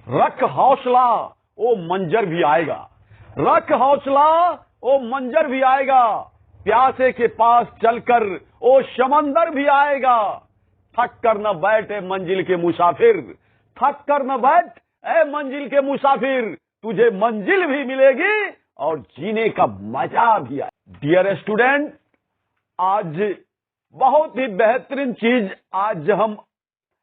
रख हौसला ओ मंजर भी आएगा, रख हौसला ओ मंजर भी आएगा, प्यासे के पास चलकर ओ समंदर भी आएगा। थक कर न बैठ ए मंजिल के मुसाफिर, थक कर न बैठ ए मंजिल के मुसाफिर, तुझे मंजिल भी मिलेगी और जीने का मजा भी आएगा। डियर स्टूडेंट, आज बहुत ही बेहतरीन चीज आज हम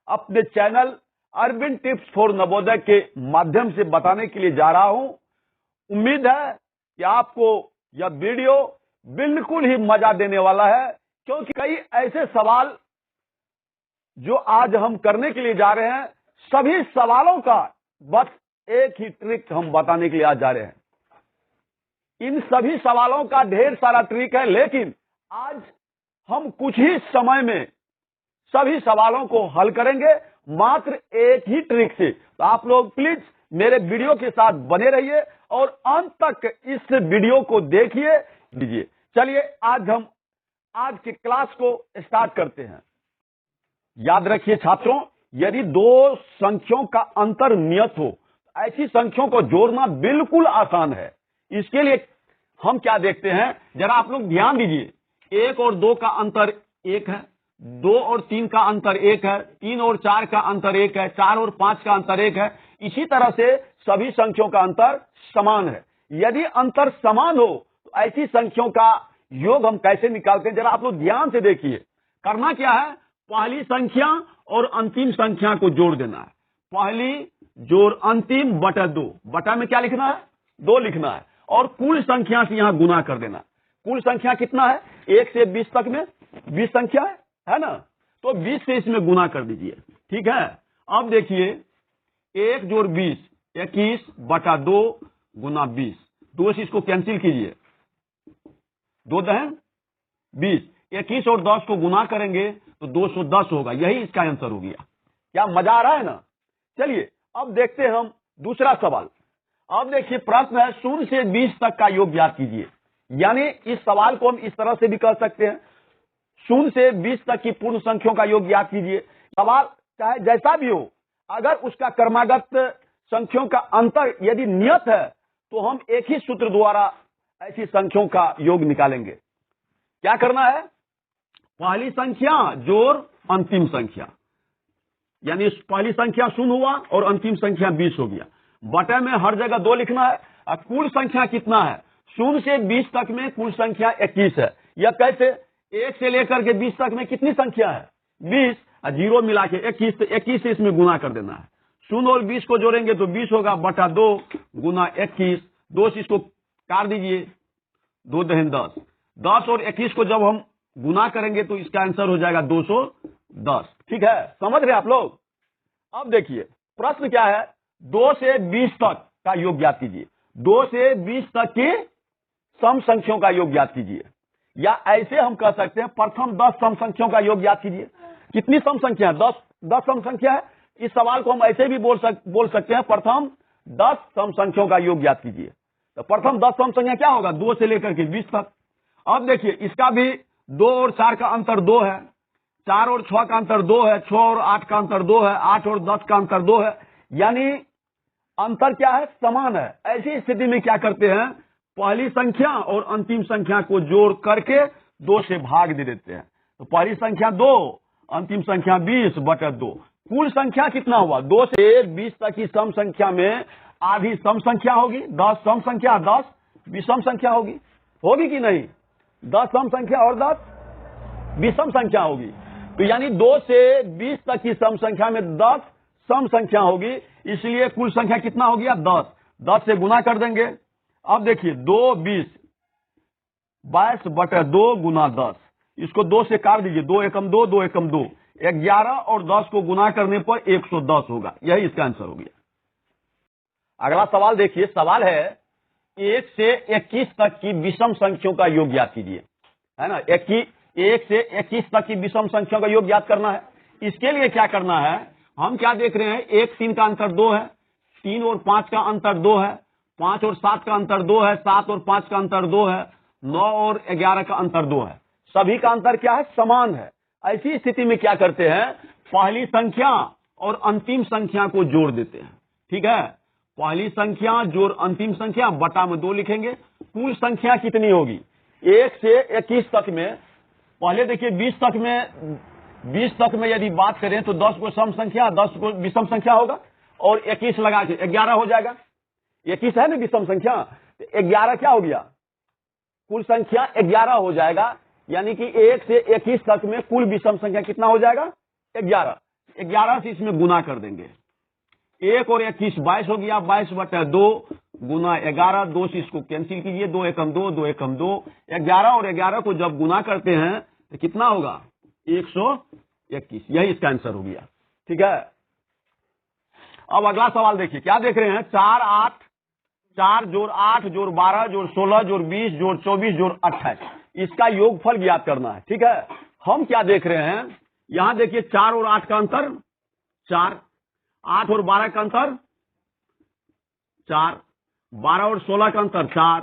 अपने channel Arvind tips for Navodaya के माध्यम से बताने के लिए जा रहा हूं। उम्मीद है कि आपको यह वीडियो बिल्कुल ही मजा देने वाला है, क्योंकि कई ऐसे सवाल जो आज हम करने के लिए जा रहे हैं, सभी सवालों का बस एक ही ट्रिक हम बताने के लिए आज जा रहे हैं। इन सभी सवालों का ढेर सारा ट्रिक है, लेकिन आज हम कुछ ही समय में सभी सवालों को हल करेंगे मात्र एक ही ट्रिक से। तो आप लोग प्लीज मेरे वीडियो के साथ बने रहिए और अंत तक इस वीडियो को देखिए लीजिए। चलिए आज हम आज की क्लास को स्टार्ट करते हैं। याद रखिए छात्रों, यदि दो संख्याओं का अंतर नियत हो, ऐसी संख्याओं को जोड़ना बिल्कुल आसान है। इसके लिए हम क्या देखते हैं, जरा आप लोग ध्यान दीजिए। 1 और 2 का अंतर 1 है, 2 और 3 का अंतर 1 है, 3 और 4 का अंतर 1 है, 4 और 5 का अंतर 1 है। इसी तरह से सभी संख्याओं का अंतर समान है। यदि अंतर समान हो तो ऐसी संख्याओं का योग हम कैसे निकालते हैं, जरा आप लोग ध्यान से देखिए। करना क्या है, पहली संख्या और अंतिम संख्या को जोड़ देना है। पहली जोड़ अंतिम बटा 2, बटा में क्या लिखना है, 2 लिखना है, और कुल संख्या से यहां गुना कर देना। कुल संख्या कितना है, 1 से 20 तक में 20 संख्या है ना, तो 20 से इसमें गुना कर दीजिए। ठीक है, अब देखिए 1 जोड़ 20 21 बटा 2 गुना 20, 2 से इसको कैंसिल कीजिए, 2 दहन 20, 21 और 10 को गुना करेंगे तो 210 होगा। यही इसका आंसर हो गया। क्या मजा आ रहा है ना। चलिए अब देखते हैं हम दूसरा सवाल। अब देखिए प्रश्न है 0 से 20 तक का योग ज्ञात कीजिए। यानी इस सवाल को हम इस तरह से भी कर सकते हैं, 0 से 20 तक की पूर्ण संख्याओं का योग ज्ञात कीजिए। सवाल चाहे जैसा भी हो, अगर उसका क्रमागत संख्याओं का अंतर यदि नियत है तो हम एक ही सूत्र द्वारा ऐसी संख्याओं का योग निकालेंगे। क्या करना है, पहली संख्या जोड़ अंतिम संख्या, यानी पहली संख्या 0 हुआ और अंतिम संख्या 20 हो गया। बटे में हर जगह 2 लिखना है। कुल संख्या कितना है, 0 से 20 तक में कुल संख्या 21 है। यह कैसे, 1 से लेकर के 20 तक में कितनी संख्या है, 20, 0 मिला के 21, तो 21 से इसमें गुना कर देना है। 0 और 20 को जोड़ेंगे तो 20 होगा, बटा 2 गुना 21, 2 से इसको काट दीजिए, 2 दहन 10, 10 और 21 को जब हम गुना करेंगे तो इसका आंसर हो जाएगा 210। ठीक है, समझ रहे आप लोग। अब देखिए प्रश्न क्या है, 2 से 20 तक का योग ज्ञात कीजिए। 2 से 20 तक की सम संख्याओं का योग ज्ञात कीजिए, या ऐसे हम कह सकते हैं प्रथम 10 सम संख्याओं का योग ज्ञात कीजिए। कितनी सम संख्या है, 10 सम संख्या है। इस सवाल को हम ऐसे भी बोल सकते हैं प्रथम 10 सम संख्याओं का योग ज्ञात कीजिए। तो प्रथम 10 सम संख्या क्या होगा, 2 से लेकर के 20 तक। अब देखिए इसका भी 2 और 4 का अंतर 2 है, 4 और 6 का अंतर 2 है, 6 और 8 का अंतर 2 है, 8 और 10 का अंतर 2 है। यानी अंतर क्या है, समान है। ऐसी स्थिति में क्या करते हैं, पहली संख्या और अंतिम संख्या को जोड़ करके 2 से भाग दे देते हैं। तो पहली संख्या 2, अंतिम संख्या 20 बटा 2। कुल संख्या कितना हुआ, 2 से 20 तक की सम संख्या में आधी सम संख्या होगी, 10 सम संख्या, 10 विषम संख्या होगी कि नहीं, 10 सम संख्या और 10 विषम संख्या होगी। तो यानी 2 से 20 तक की सम संख्या में 10 सम संख्या होगी, इसलिए कुल संख्या कितना हो गया, 10। 10 से गुना कर देंगे। अब देखिए 2 20 22 बटा 2 गुना 10, इसको 2 से काट दीजिए, 2 एकम 2, 2 एकम 2, 11 और 10 को गुना करने पर 110 होगा। यही इसका आंसर हो गया। अगला सवाल देखिए, सवाल है 1 से 21 तक की विषम संख्याओं का योग ज्ञात कीजिए, है ना। 1 से 21 तक की विषम संख्याओं का योग ज्ञात करना है। इसके लिए क्या करना है, हम क्या देख रहे हैं, 1 3 का अंतर 2 है, 3 और 5 का अंतर 2 है, 5 और 7 का अंतर 2 है, 7 और 5 का अंतर 2 है, 9 और 11 का अंतर 2 है। सभी का अंतर क्या है, समान है। ऐसी स्थिति में क्या करते हैं, पहली संख्या और अंतिम संख्या को जोड़ देते हैं। ठीक है। पहली संख्या जोड़ अंतिम संख्या बटा में 2 लिखेंगे। कुल संख्या कितनी होगी 1 से 21 तक में। पहले देखिए 20 तक में यदि बात करें तो 10 को सम संख्या, 10 को विषम संख्या होगा और 21 लगा के 11 हो जाएगा। 21 है ना विषम संख्या, तो 11 क्या हो गया, कुल संख्या 11 हो जाएगा। यानी कि 1 से 21 तक में कुल विषम संख्या कितना हो जाएगा 11। 11 से इसमें गुना कर देंगे। 1 और 21 22 हो गया। 22/2 गुना 11, 2 से इसको कैंसिल कीजिए, 2 एकम 2, 2 एकम 2। 11 और 11 को जब गुना करते हैं तो कितना होगा 121। यही इसका आंसर हो गया। ठीक है। अब अगला सवाल देखिए, क्या देख रहे हैं, 4 जोड़ 8 जोड़ 12 जोड़ 16 जोड़ 20 जोड़ 24 जोड़ 28, इसका योगफल ज्ञात करना है। ठीक है। हम क्या देख रहे हैं, यहां देखिए 4 और 8 का अंतर 4, 8 और 12 का अंतर 4, 12 और 16 का अंतर 4,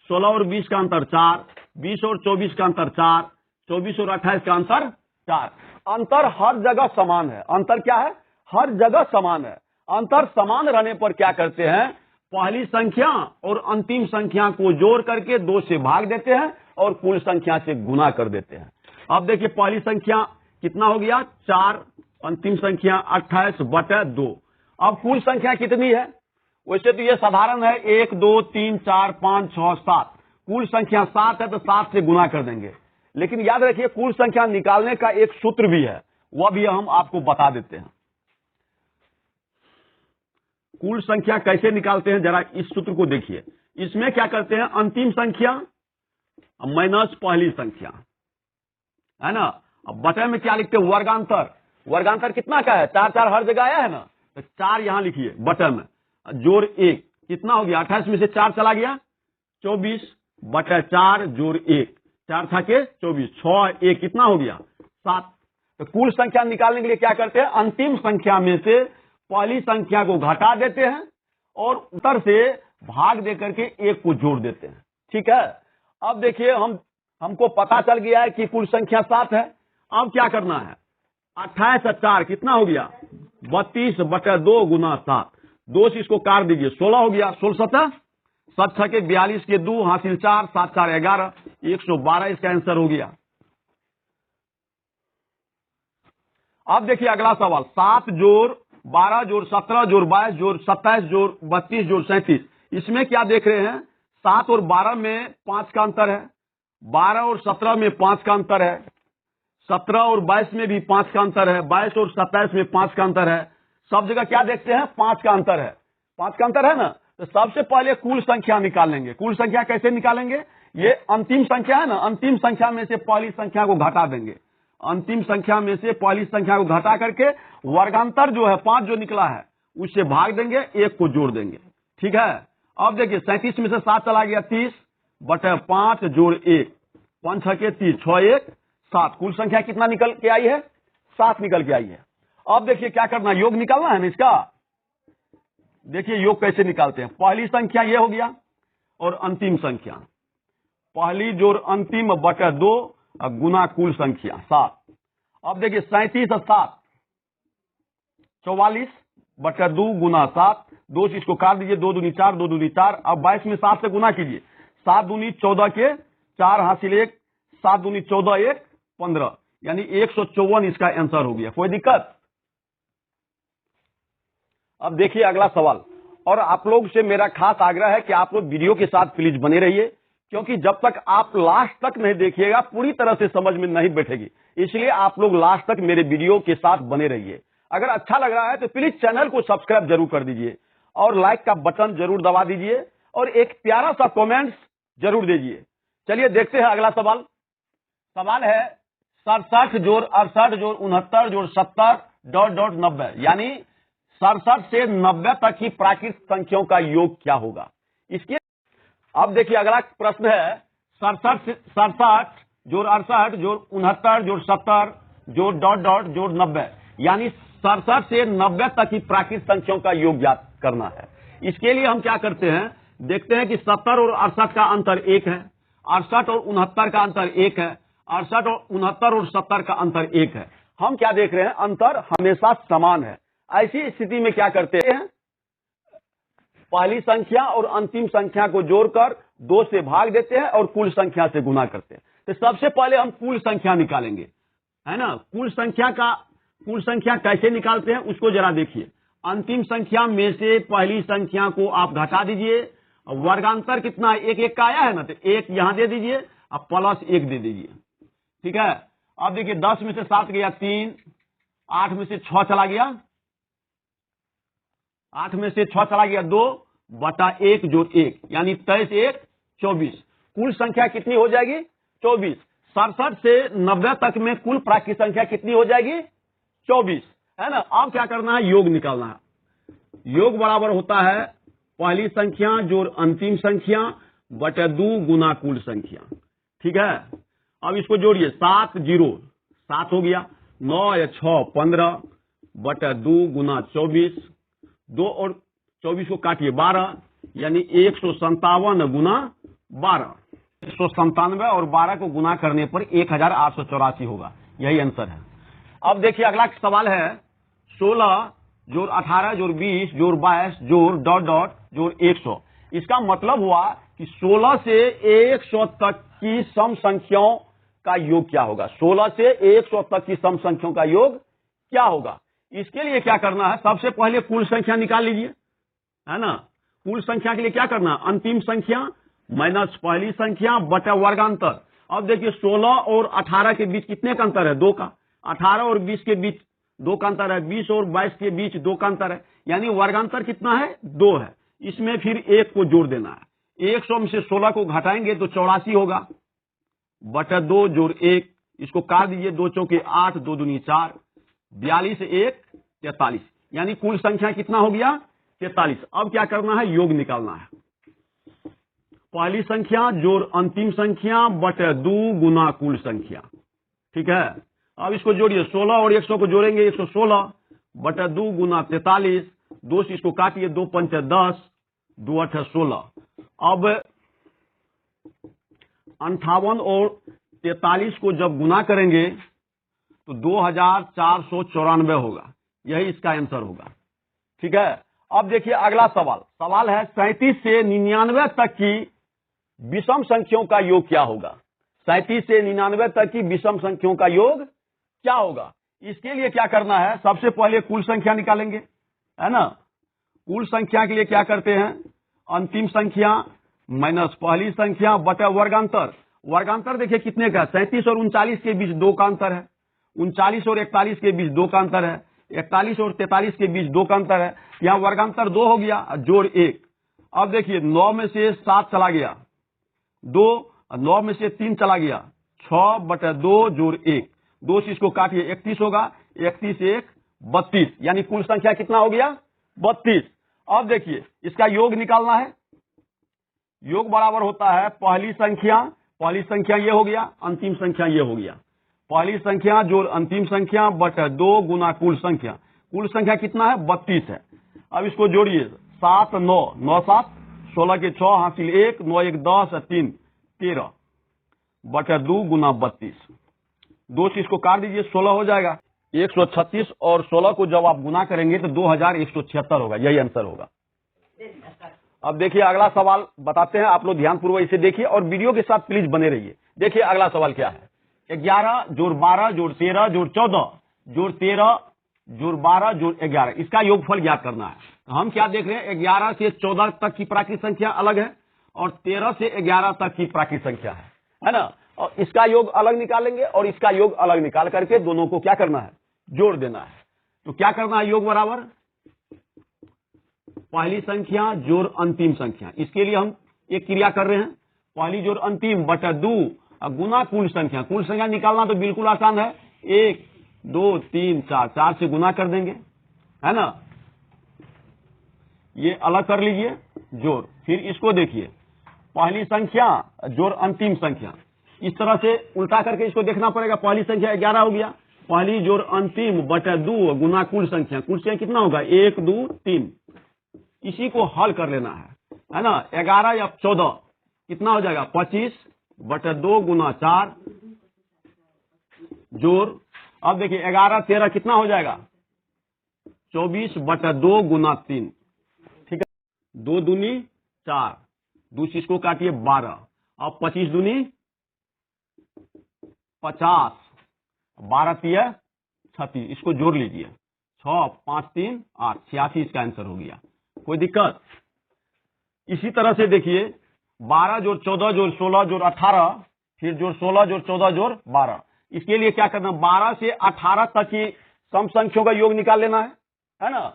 16 और 20 का अंतर 4, 20 और 24 का अंतर 4, 24 और 28 का अंतर 4। अंतर हर जगह समान है। अंतर क्या है, हर जगह समान है। अंतर समान रहने पर क्या करते हैं, पहली संख्या और अंतिम संख्या को जोड़ करके 2 से भाग देते हैं और कुल संख्या से गुना कर देते हैं। अब देखिए पहली संख्या कितना हो गया 4, अंतिम संख्या 28/2। अब कुल संख्या कितनी है, वैसे तो ये साधारण है 1 2 3 4 5 6 7, कुल संख्या 7 है तो 7 से गुना कर देंगे। लेकिन याद रखिए कुल संख्या निकालने का एक सूत्र भी है, वह भी हम आपको बता देते हैं। कुल संख्या कैसे निकालते हैं, जरा इस सूत्र को देखिए। इसमें क्या करते हैं, अंतिम संख्या माइनस पहली संख्या, है ना। अब बटे में क्या लिखते हैं, वर्गांतर। वर्गांतर कितना का है, 4 4 हर जगह आया है ना, तो 4 यहां लिखिए बटे में, जोड़ 1 कितना हो गया, 28 में से 4 चला गया 24/4 जोड़ 1, 4 था के 24, 6 1 कितना हो गया 7। तो कुल संख्या निकालने के लिए क्या करते हैं, अंतिम संख्या में से पहली संख्या को घटा देते हैं और उत्तर से भाग दे करके 1 को जोड़ देते हैं। ठीक है। अब देखिए हमको पता चल गया है कि कुल संख्या 7 है। अब क्या करना है, 28 और 4 कितना हो गया 32/2 गुना 7, 2 से इसको काट दीजिए 16 हो गया, 16 7 7 के 42 के 2 हासिल 4, 7 4 11, 112 इसका आंसर हो गया। अब देखिए अगला सवाल, 7 जोड़ 12 जोड़ 17 जोड़ 22 जोड़ 27 जोड़ 32 जोड़ 37, इसमें क्या देख रहे हैं, 7 और 12 में 5 का अंतर है, 12 और 17 में 5 का अंतर है, 17 और 22 में भी 5 का अंतर है, 22 और 27 में 5 का अंतर है। सब जगह क्या देखते हैं, 5 का अंतर है। 5 का अंतर है ना, तो सबसे पहले कुल संख्या निकालेंगे। कुल संख्या कैसे निकालेंगे, ये अंतिम संख्या है ना, अंतिम संख्या में से पहली संख्या को घटा देंगे। अंतिम संख्या में से पहली संख्या को घटा करके वर्गांतर जो है 5 जो निकला है उससे भाग देंगे, 1 को जोड़ देंगे। ठीक है। अब देखिए 37 में से 7 चला गया, 30/5 जोड़ 1, 5 6 के 30, 6 1 7, कुल संख्या कितना निकल के आई है 7 निकल के आई है। अब देखिए क्या करना, योग निकालना है ना इसका। देखिए योग कैसे निकालते हैं, पहली संख्या ये हो गया और अंतिम संख्या, पहली जोड़ अंतिम बटे 2 गुना कुल संख्या 7। अब देखिए 37 और 7 44/2 गुना 7, 2 से इसको काट दीजिए, 2 दूनी 4, 2 दूनी 4। अब 22 में 7 से गुना कीजिए, 7 दूनी 14 के 4 हासिल 1, 7 दूनी 14 1 15, यानी 154 इसका आंसर हो गया। कोई दिक्कत। अब देखिए अगला सवाल, और आप लोग से मेरा खास आग्रह है कि आप लोग वीडियो के साथ प्लीज बने रहिए, क्योंकि जब तक आप लास्ट तक नहीं देखिएगा पूरी तरह से समझ में नहीं बैठेगी। इसलिए आप लोग लास्ट तक मेरे वीडियो के साथ बने रहिए। अगर अच्छा लग रहा है तो प्लीज चैनल को सब्सक्राइब जरूर कर दीजिए और लाइक का बटन जरूर दबा दीजिए और एक प्यारा सा कमेंट्स जरूर दीजिए। चलिए देखते हैं अगला सवाल। सवाल है 67 जोड़ 68 जोड़ 69 जोड़ 70 ... 90, यानी 67 से 90 तक की प्राकृत संख्याओं का योग क्या होगा इसके। अब देखिए अगला प्रश्न है 67 जोड़ 68 जोड़ 69 जोड़ 70 जोड़ ... 90, यानी 67 से 90 तक की प्राकृत संख्याओं का योग ज्ञात करना है। इसके लिए हम क्या करते हैं, देखते हैं कि 70 और 68 का अंतर 1 है, 68 और 69 का अंतर 1 है, 68 और 69 और 70 का अंतर 1 है। हम क्या देख रहे हैं, अंतर हमेशा समान है। ऐसी स्थिति में क्या करते हैं, पहली संख्या और अंतिम संख्या को जोड़कर 2 से भाग देते हैं और कुल संख्या से गुना करते हैं। तो सबसे पहले हम कुल संख्या निकालेंगे, है ना। कुल संख्या कैसे निकालते हैं उसको जरा देखिए। अंतिम संख्या में से पहली संख्या को आप घटा दीजिए, वर्गांतर कितना है, 1 1 का आया है ना, तो 1 यहां दे दीजिए और प्लस 1 दे दीजिए, ठीक है। अब देखिए 10 में से 7 गया 3, 8 में से 6 चला गया, 8 में से 6 चला गया 2 बटा 1 जोड़ 1 यानी 23 1 24। कुल संख्या कितनी हो जाएगी 24। 67 से 90 तक में कुल प्राकृत संख्या कितनी हो जाएगी 24, है ना। अब क्या करना है, योग निकालना है। योग बराबर होता है पहली संख्या जोड़ अंतिम संख्या बटे 2 गुना कुल संख्या, ठीक है। अब इसको जोड़िए, 7 0 7 हो गया, 9 या 6 15 बटे 2 गुना 24, 2 और 24 को काटिए 12 यानी 157 गुना 12, 197 और 12 को गुना करने पर 1884 होगा, यही आंसर है। अब देखिए अगला सवाल है 16 जोड़ 18 जोड़ 20 जोड़ 22 जोड़ डॉट डॉट जोड़ 100। इसका मतलब हुआ कि 16 से 100 तक की सम संख्याओं का योग क्या होगा। 16 से 100 तक की सम संख्याओं का योग क्या होगा। इसके लिए क्या करना है, सबसे पहले कुल संख्या निकाल लीजिए, है ना। कुल संख्या के लिए क्या करना है, अंतिम संख्या माइनस पहली संख्या बटा वर्गांतर। अब देखिए 16 और 18 के बीच कितने का अंतर है, 2 का। 18 और 20 के बीच 2 का अंतर है, 20 और 22 के बीच 2 का अंतर है, यानी वर्गांतर कितना है 2 है। इसमें फिर 1 को जोड़ देना है। 100 में से 16 को घटाएंगे तो 84 होगा बटा 2 जोड़ 1, इसको काट दीजिए, 2 चौके 8 2 दूनी 4, 42 से 1 43, यानी कुल संख्या कितना हो गया 43। अब क्या करना है, योग निकालना है। पहली संख्या जोड़ अंतिम संख्या बटे 2 गुना कुल संख्या, ठीक है। अब इसको जोड़िए, 16 और 100 को जोड़ेंगे, 116 बटा 2 गुना 43, 2 से इसको काटिए, 2 पंच 10 2 8 16। अब 58 और 43 को जब गुना करेंगे तो 2494 होगा, यही इसका आंसर होगा, ठीक है। अब देखिए अगला सवाल है 37 से 99 तक की विषम संख्याओं का योग क्या होगा। 37 से 99 तक की विषम संख्याओं का योग क्या होगा। इसके लिए क्या करना है, सबसे पहले कुल संख्या निकालेंगे, है ना। कुल संख्या के लिए क्या करते हैं, अंतिम संख्या माइनस पहली संख्या बटा वर्गांतर। वर्गांतर देखिए कितने का, 37 और 39 के बीच 2 का अंतर है, 39 और 41 के बीच 2 का अंतर है, 41 और 43 के बीच 2 का अंतर है, यहाँ वर्गांतर 2 हो गया जोड़ 1। अब देखिए 9 में से 7 चला गया 2, 9 में से 3 चला गया 6 बटा 2 जोड़ 1, 2 से इसको काटिए 31 होगा, 31 1 32, यानी कुल संख्या कितना हो गया 32। अब देखिए इसका योग निकालना है। योग बराबर होता है पहली संख्या ये हो गया, अंतिम संख्या ये हो गया। पहली संख्या जोड़ अंतिम संख्या बटा 2 गुना कुल संख्या। कुल संख्या कितना है 32 है। अब इसको जोड़िए, 7 9 9 7 16 के 6 हासिल 1 9 1 10 3 13 बटा 2 गुना 32, 2 से इसको काट दीजिए, 16 हो जाएगा। 136 और 16 को जब आप गुना करेंगे तो 2176 होगा, यही आंसर होगा। अब देखिए अगला सवाल बताते हैं, आप लोग ध्यानपूर्वक इसे देखिए और वीडियो के साथ प्लीज बने रहिए। देखिए अगला सवाल क्या है, 11 जोड़ 12 जोड़ 13 जोड़ 14 जोड़ 13 जोड़ 12 जोड़ 11, इसका योगफल ज्ञात करना है। हम क्या देख रहे हैं, 11 से 14 तक की प्राकृत संख्या अलग है और 13 से 11 तक की प्राकृत संख्या है ना। और इसका योग अलग निकालेंगे और इसका योग अलग निकाल करके दोनों को क्या करना है, जोड़ देना है। तो क्या करना है, योग बराबर पहली संख्या जोड़ अंतिम संख्या। इसके लिए हम एक क्रिया कर रहे हैं, पहली जोड़ अंतिम बटा 2 गुना कुल संख्या। कुल संख्या निकालना तो बिल्कुल आसान है, 1 2 3 4, 4 से गुना कर देंगे, है ना। ये अलग कर लीजिए जोड़, फिर इसको देखिए पहली संख्या जोड़ अंतिम संख्या, इस तरह से उल्टा करके इसको देखना पड़ेगा। पहली संख्या 11 हो गया, पहली जोड़ अंतिम बटा 2 गुना कुल संख्या। कुल संख्या कितना होगा 1 2 3, इसी को हल कर लेना है ना। 11 या 14 कितना हो जाएगा 25 बटा 2 गुना 4 जोड़। अब देखिए 11 13 कितना हो जाएगा 24 बटा 2 गुना 3, ठीक है। 2 दूनी 4, दूसरी इसको काटिए 12, अब 25 दूनी 50, 12 तिया 36, इसको जोड़ लीजिए 6 5 3 8, 86 इसका आंसर हो गया। कोई दिक्कत? इसी तरह से देखिए 12 जोड़ 14 जोड़ 16 जोड़ 18, फिर जोड़ 16 जोड़ 14 जोड़ 12। इसके लिए क्या करना, 12 से 18 तक की सम संख्याओं का योग निकाल लेना है ना।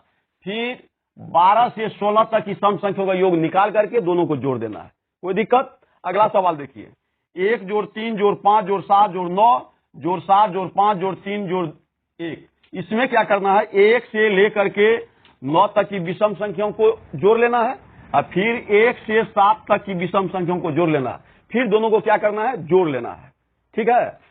फिर 12 से 16 तक की सम संख्याओं का योग निकाल करके दोनों को जोड़ देना है। कोई दिक्कत? अगला सवाल देखिए, 1 जोड़ 3 जोड़ 5 जोड़ 7 जोड़ 9 जोड़ 7 जोड़ 5 जोड़ 3 जोड़ 1। इसमें क्या करना है, 1 से लेकर के 9 तक की विषम संख्याओं को जोड़ लेना है और फिर 1 से 7 तक की विषम संख्याओं को जोड़ लेना है, फिर दोनों को क्या करना है, जोड़ लेना है। ठीक है।